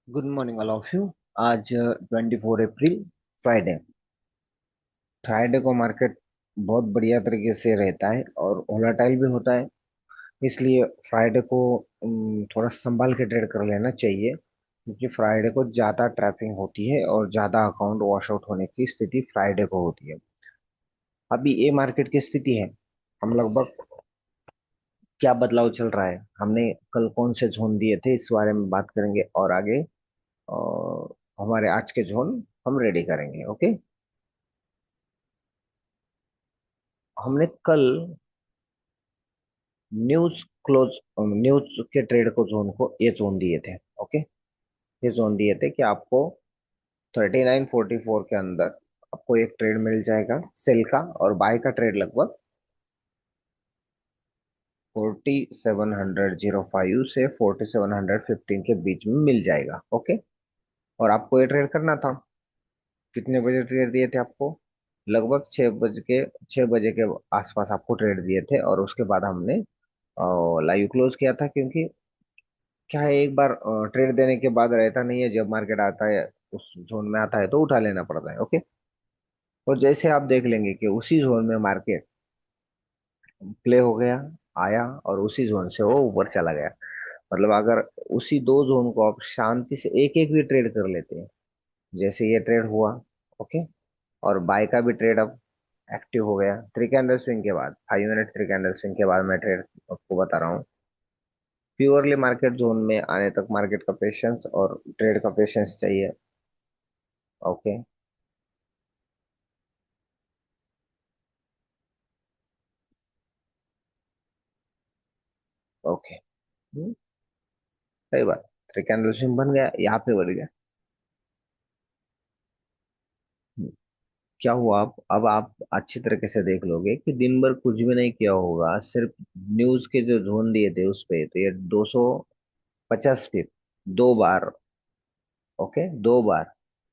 Good morning all of you. आज 24 अप्रैल, Friday. Friday को market बहुत बढ़िया तरीके से रहता है और वोलेटाइल भी होता है। इसलिए फ्राइडे को थोड़ा संभाल के ट्रेड कर लेना चाहिए, क्योंकि फ्राइडे को ज़्यादा ट्रैपिंग होती है और ज़्यादा अकाउंट वॉश आउट होने की स्थिति फ्राइडे को होती है। अभी ये मार्केट की स्थिति है। हम लगभग क्या बदलाव चल रहा है, हमने कल कौन से जोन दिए थे, इस बारे में बात करेंगे और आगे हमारे आज के जोन हम रेडी करेंगे। ओके। हमने कल न्यूज क्लोज न्यूज के ट्रेड को जोन को ये जोन दिए थे। ओके। ये जोन दिए थे कि आपको 3944 के अंदर आपको एक ट्रेड मिल जाएगा सेल का, और बाय का ट्रेड लगभग 4700 से 4715 के बीच में मिल जाएगा। ओके। और आपको ये ट्रेड करना था। कितने बजे ट्रेड दिए थे आपको? लगभग 6 बजे के आसपास आपको ट्रेड दिए थे, और उसके बाद हमने लाइव क्लोज किया था, क्योंकि क्या है, एक बार ट्रेड देने के बाद रहता नहीं है, जब मार्केट आता है उस जोन में आता है तो उठा लेना पड़ता है। ओके। और जैसे आप देख लेंगे कि उसी जोन में मार्केट प्ले हो गया, आया, और उसी जोन से वो ऊपर चला गया। मतलब अगर उसी दो जोन को आप शांति से एक एक भी ट्रेड कर लेते हैं, जैसे ये ट्रेड हुआ। ओके। और बाय का भी ट्रेड अब एक्टिव हो गया 3 कैंडल स्विंग के बाद, 5 मिनट 3 कैंडल स्विंग के बाद मैं ट्रेड आपको बता रहा हूँ। प्योरली मार्केट जोन में आने तक मार्केट का पेशेंस और ट्रेड का पेशेंस चाहिए। ओके। ओके। सही बात। 3 कैंडल स्विंग बन गया, यहाँ पे बढ़ गया। हम्म, क्या हुआ? आप अब आप अच्छी तरीके से देख लोगे कि दिन भर कुछ भी नहीं किया होगा, सिर्फ न्यूज के जो जोन दिए थे उस पे, तो ये 250 पिप, 2 बार। ओके, 2 बार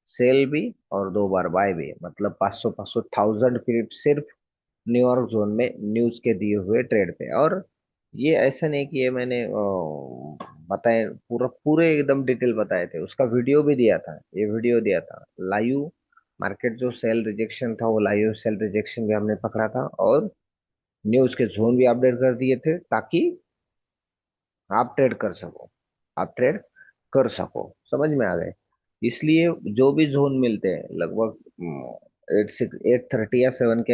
सेल भी और 2 बार बाय भी, मतलब 500 500 1000 पिप सिर्फ न्यूयॉर्क जोन में न्यूज के दिए हुए ट्रेड पे। और ये ऐसा नहीं कि ये मैंने बताए, पूरा पूरे एकदम डिटेल बताए थे, उसका वीडियो भी दिया था, ये वीडियो दिया था लाइव। मार्केट जो सेल रिजेक्शन था वो लाइव सेल रिजेक्शन भी हमने पकड़ा था, और न्यूज के जोन भी अपडेट कर दिए थे, ताकि आप ट्रेड कर सको, आप ट्रेड कर सको। समझ में आ गए? इसलिए जो भी जोन मिलते हैं लगभग 830 या 7 के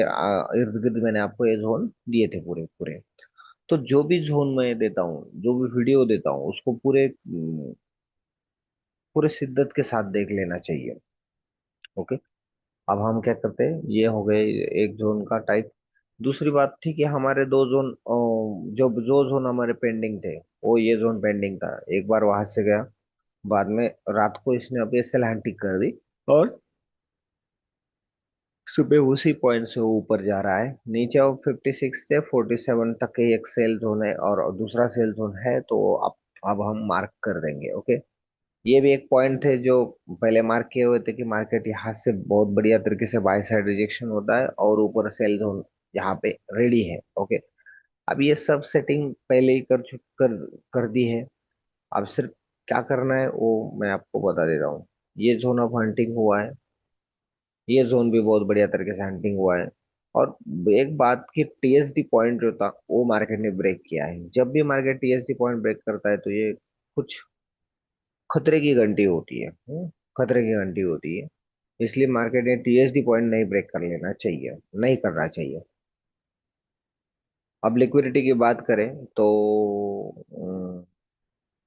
इर्द गिर्द मैंने आपको ये जोन दिए थे पूरे पूरे। तो जो भी जोन मैं देता हूँ, जो भी वीडियो देता हूँ, उसको पूरे शिद्दत के साथ देख लेना चाहिए। ओके। अब हम क्या करते हैं, ये हो गए एक जोन का टाइप। दूसरी बात थी कि हमारे दो जोन, जो जो जोन हमारे पेंडिंग थे, वो ये जोन पेंडिंग था, एक बार वहां से गया, बाद में रात को इसने अपनी सैलहंटिक कर दी, और सुबह उसी पॉइंट से वो ऊपर जा रहा है। नीचे वो 56 से 47 तक के एक सेल जोन है और दूसरा सेल जोन है, तो अब हम मार्क कर देंगे। ओके। ये भी एक पॉइंट है जो पहले मार्क किए हुए थे कि मार्केट यहाँ से बहुत बढ़िया तरीके से बाय साइड रिजेक्शन होता है और ऊपर सेल जोन यहाँ पे रेडी है। ओके। अब ये सब सेटिंग पहले ही कर दी है। अब सिर्फ क्या करना है वो मैं आपको बता दे रहा हूँ। ये जोन अब हंटिंग हुआ है, ये जोन भी बहुत बढ़िया तरीके से हंटिंग हुआ है। और एक बात की, टीएसडी पॉइंट जो था वो मार्केट ने ब्रेक किया है। जब भी मार्केट टीएसडी पॉइंट ब्रेक करता है तो ये कुछ खतरे की घंटी होती है। खतरे की घंटी होती है। इसलिए मार्केट ने टीएसडी पॉइंट नहीं ब्रेक कर लेना चाहिए, नहीं करना चाहिए। अब लिक्विडिटी की बात करें तो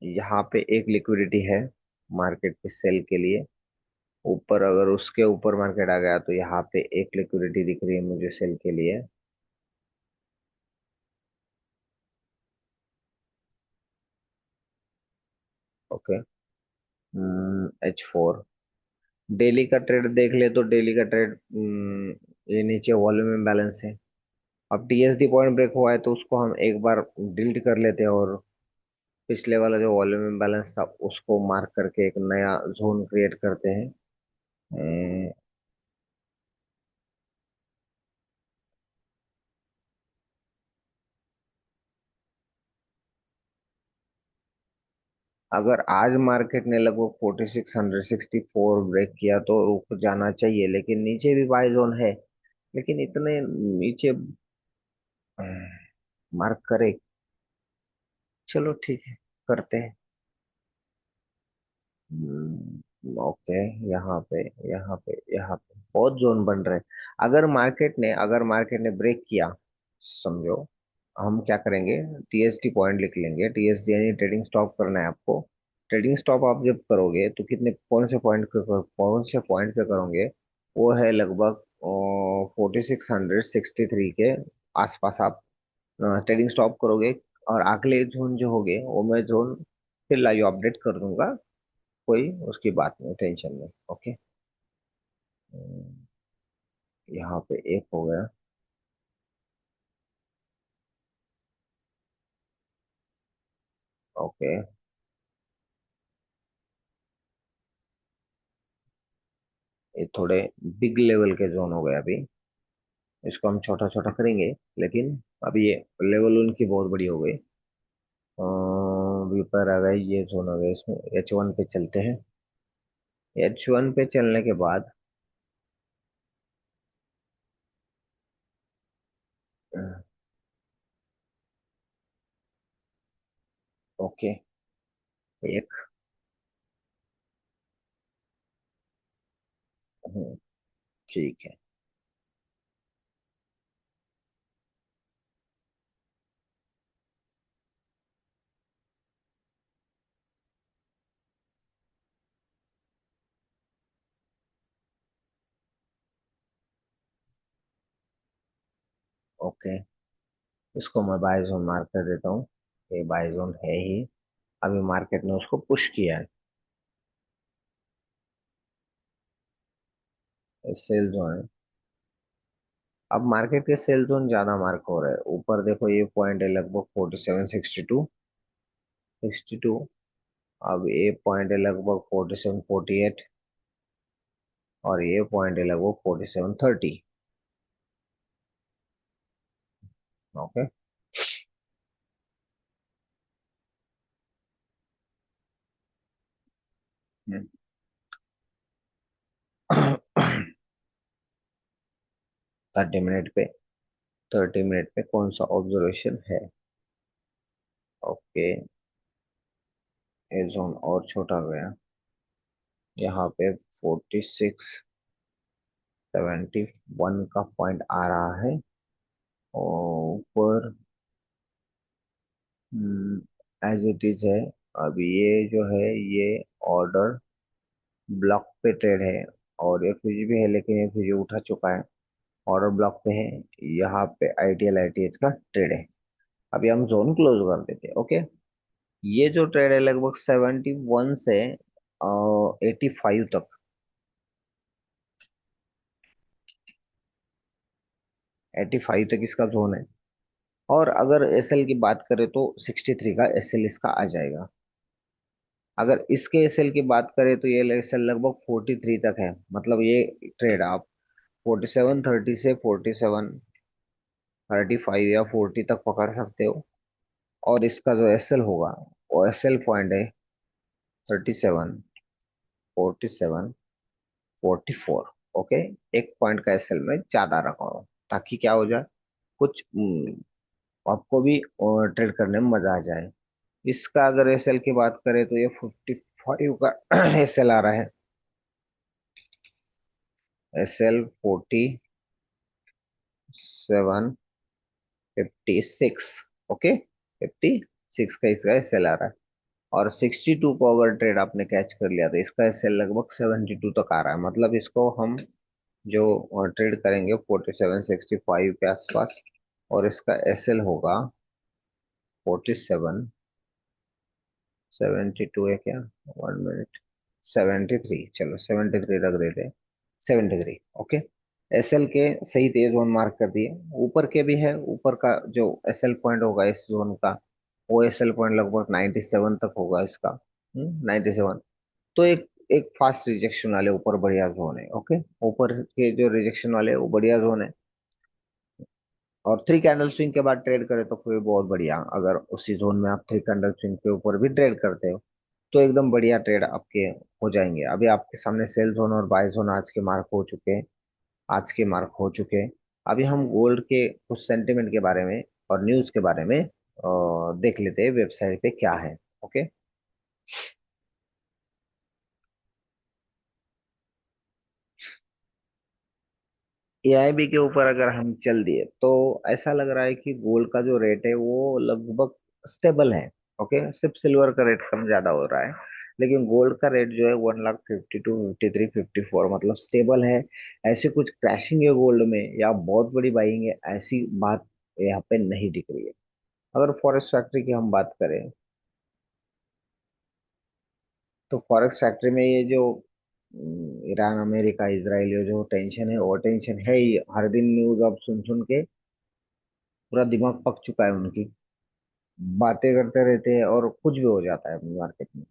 यहाँ पे एक लिक्विडिटी है मार्केट के सेल के लिए ऊपर। अगर उसके ऊपर मार्केट आ गया तो यहाँ पे एक लिक्विडिटी दिख रही है मुझे सेल के लिए। ओके। H4 डेली का ट्रेड देख ले तो डेली का ट्रेड, ये नीचे वॉल्यूम इम्बैलेंस है। अब टीएसडी पॉइंट ब्रेक हुआ है तो उसको हम एक बार डिलीट कर लेते हैं, और पिछले वाला जो वॉल्यूम इम्बैलेंस था उसको मार्क करके एक नया जोन क्रिएट करते हैं। अगर आज मार्केट ने लगभग 4664 ब्रेक किया तो रुक जाना चाहिए, लेकिन नीचे भी बाय जोन है। लेकिन इतने नीचे मार्क करे, चलो ठीक है, करते हैं। ओके। यहाँ पे बहुत जोन बन रहे हैं। अगर मार्केट ने ब्रेक किया, समझो, हम क्या करेंगे, टीएसटी पॉइंट लिख लेंगे। टीएसटी यानी ट्रेडिंग स्टॉप करना है आपको। ट्रेडिंग स्टॉप आप जब करोगे तो कौन से पॉइंट पे करोगे? वो है लगभग 4663 के आसपास आप ट्रेडिंग स्टॉप करोगे। और अगले जोन जो होगे वो मैं जोन फिर लाइव अपडेट कर दूंगा। कोई उसकी बात नहीं, टेंशन नहीं। ओके। यहाँ पे एक हो गया। ओके। ये थोड़े बिग लेवल के जोन हो गए अभी। इसको हम छोटा छोटा करेंगे, लेकिन अभी ये लेवल उनकी बहुत बड़ी हो गई। अभी पर आ गए ये जोन हो गए, इसमें H1 पे चलते हैं। H1 पे चलने के बाद ओके। एक। हम्म, ठीक है। ओके, इसको मैं बाय जोन मार्क कर देता हूँ। ये बाय जोन है ही। अभी मार्केट ने उसको पुश किया है। सेल जोन है। अब मार्केट के सेल जोन ज्यादा मार्क हो रहे हैं। ऊपर देखो, ये पॉइंट है लगभग 4762। अब ये पॉइंट है लगभग 4748। और ये पॉइंट है लगभग 4730। ओके। 30 मिनट पे, 30 मिनट पे कौन सा ऑब्जर्वेशन है? ओके। ये जोन और छोटा गया। यहाँ पे 4671 का पॉइंट आ रहा है। और ऊपर एज इट इज है। अब ये जो है, ये ऑर्डर ब्लॉक पे ट्रेड है। और ये फ्यूज भी है, लेकिन ये फ्यूज उठा चुका है। ऑर्डर ब्लॉक पे है। यहाँ पे आईटीएल आईटीएच का ट्रेड है। अभी हम जोन क्लोज कर देते हैं। ओके। ये जो ट्रेड है लगभग 71 से 85 तक। 85 तक इसका जोन है। और अगर एसएल की बात करें तो 63 का एसएल इसका आ जाएगा। अगर इसके एसएल की बात करें तो ये एसएल लगभग 43 तक है। मतलब ये ट्रेड आप 4730 से 4735 या 40 तक पकड़ सकते हो। और इसका जो एसएल होगा, वो एसएल पॉइंट है 37 47 44। ओके। एक पॉइंट का एसएल में ज्यादा रखा हो, ताकि क्या हो जाए, कुछ आपको भी ट्रेड करने में मजा आ जाए। इसका अगर एसएल की बात करें तो ये 55 का एसएल आ रहा है। एसएल 4756। ओके। 56 का इसका एसएल आ रहा है। और 62 को अगर ट्रेड आपने कैच कर लिया तो इसका एसएल लगभग 72 तक आ रहा है। मतलब इसको हम जो ट्रेड करेंगे 4765 के आसपास। और इसका एसएल होगा 4772 है क्या? 1 मिनट। 73, चलो 73 रख देते हैं। 73। ओके। एसएल के सही तेज जोन मार्क कर दिए। ऊपर के भी है। ऊपर का जो एसएल पॉइंट होगा इस जोन का, वो एसएल पॉइंट लगभग 97 तक होगा इसका। 97। तो एक एक फास्ट रिजेक्शन वाले ऊपर बढ़िया जोन है। ओके। ऊपर के जो रिजेक्शन वाले वो बढ़िया जोन है। और 3 कैंडल स्विंग के बाद ट्रेड करें तो फिर बहुत बढ़िया। अगर उसी जोन में आप 3 कैंडल स्विंग के ऊपर भी ट्रेड करते हो तो एकदम बढ़िया ट्रेड आपके हो जाएंगे। अभी आपके सामने सेल जोन और बाय जोन आज के मार्क हो चुके हैं, आज के मार्क हो चुके हैं। अभी हम गोल्ड के कुछ सेंटिमेंट के बारे में और न्यूज के बारे में देख लेते हैं वेबसाइट पे क्या है। ओके। एआईबी के ऊपर अगर हम चल दिए तो ऐसा लग रहा है कि गोल्ड का जो रेट है वो लगभग स्टेबल है। ओके, सिर्फ सिल्वर का रेट कम ज्यादा हो रहा है, लेकिन गोल्ड का रेट जो है 1,52,53,54 मतलब स्टेबल है। ऐसे कुछ क्रैशिंग है गोल्ड में या बहुत बड़ी बाइंग है, ऐसी बात यहाँ पे नहीं दिख रही है। अगर फॉरेक्स फैक्ट्री की हम बात करें तो फॉरेक्स फैक्ट्री में ये जो ईरान अमेरिका इसराइल ये जो टेंशन है वो टेंशन है ही। हर दिन न्यूज अब सुन सुन के पूरा दिमाग पक चुका है उनकी, बातें करते रहते हैं और कुछ भी हो जाता है मार्केट में।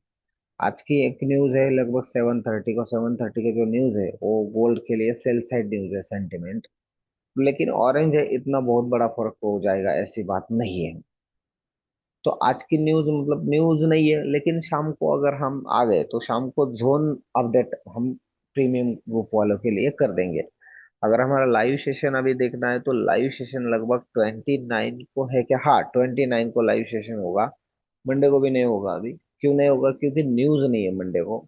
आज की एक न्यूज है लगभग 7:30 को, 7:30 की जो न्यूज है वो गोल्ड के लिए सेल साइड न्यूज है, सेंटिमेंट। लेकिन ऑरेंज है, इतना बहुत बड़ा फर्क हो जाएगा ऐसी बात नहीं है। तो आज की न्यूज मतलब न्यूज नहीं है, लेकिन शाम को अगर हम आ गए तो शाम को जोन अपडेट हम प्रीमियम ग्रुप वालों के लिए कर देंगे। अगर हमारा लाइव सेशन अभी देखना है तो लाइव सेशन लगभग 29 को है क्या, हाँ 29 को लाइव सेशन होगा। मंडे को भी नहीं होगा अभी। क्यों नहीं होगा? क्योंकि न्यूज नहीं है मंडे को।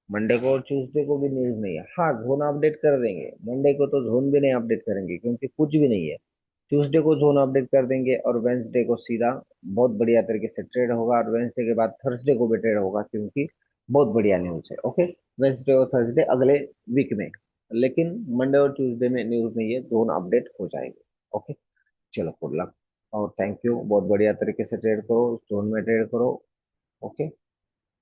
मंडे को और ट्यूसडे को भी न्यूज नहीं है। हाँ जोन अपडेट कर देंगे, मंडे को तो जोन भी नहीं अपडेट करेंगे क्योंकि कुछ भी नहीं है। ट्यूसडे को जोन अपडेट कर देंगे और वेंसडे को सीधा बहुत बढ़िया तरीके से ट्रेड होगा, और वेंसडे के बाद थर्सडे को भी ट्रेड होगा क्योंकि बहुत बढ़िया न्यूज है। ओके, वेंसडे और थर्सडे अगले वीक में, लेकिन मंडे और ट्यूसडे में न्यूज नहीं है, जोन अपडेट हो जाएंगे। ओके, चलो गुड लक और थैंक यू। बहुत बढ़िया तरीके से ट्रेड करो, जोन में ट्रेड करो। ओके।